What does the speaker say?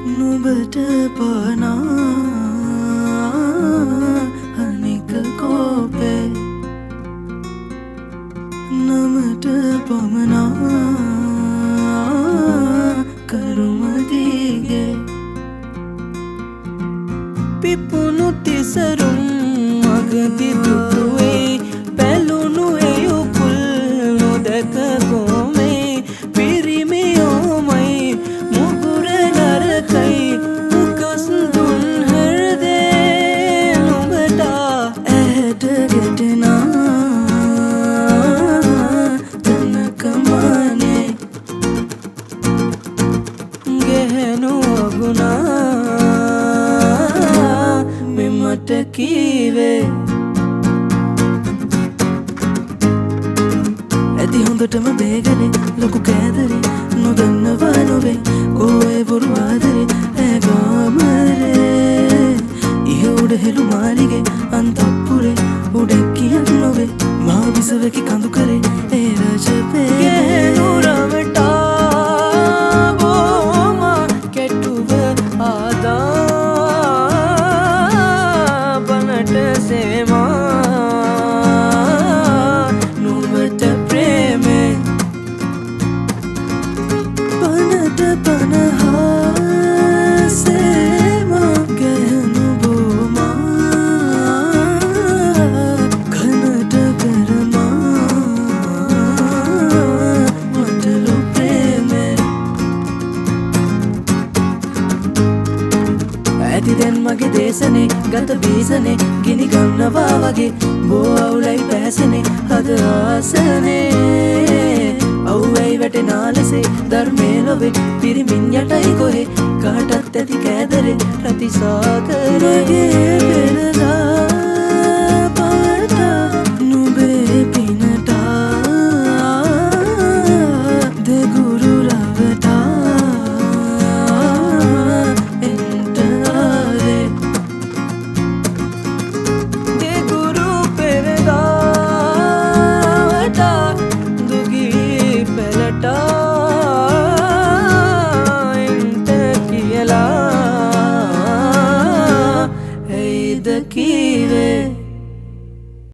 නුඹට පනා අනික කෝපේ නමට පමනා කරුමදිගේ පිපුණු තිසරුම් මගදි දුටුවේ පැලුණු එයුපුල් නොදැක ගොමේ පිරිමියෝමයි මුගුර නරකයි උකස් දුන් හෘදේ නුඹට ඇහැට ගැටෙනා තනකමානේ ගැහැණු අගුණා මෙමට කීවේ ඇති හොඳටම බේගලේ ලොකු කෑදරේ නොදන්නවා නොවේ කෝයේ බොරු ආදරේ ඇගාමරේ ඉහ උඩ හෙළු මාලිගේ අන්තපුරේ උඩ කියක් නොවේ මා විසවකි කඳු කරේ ඒ රජපේ ගැහැණු රවටා බෝම කෙටුව ආදා බනට සේමා නුඹට ප්‍රේමේ බනට පනහා සේමා ගැහැණු බෝමා කනට කරමා මටලු ප්‍රේමේ ඇති දැන් මගේ දේශනේ ගත බීසනේ ගිනි ගන්නවා වගේ බෝ අවුලයි පැසනේ හද ආසනේ අවුවයි වැටෙනා ලෙසේ ධර්මේ ලොවේ පිරිමින් යටයි කොහේ කාටත් ඇති කෑදරේ රතිසාකරගේ පෙර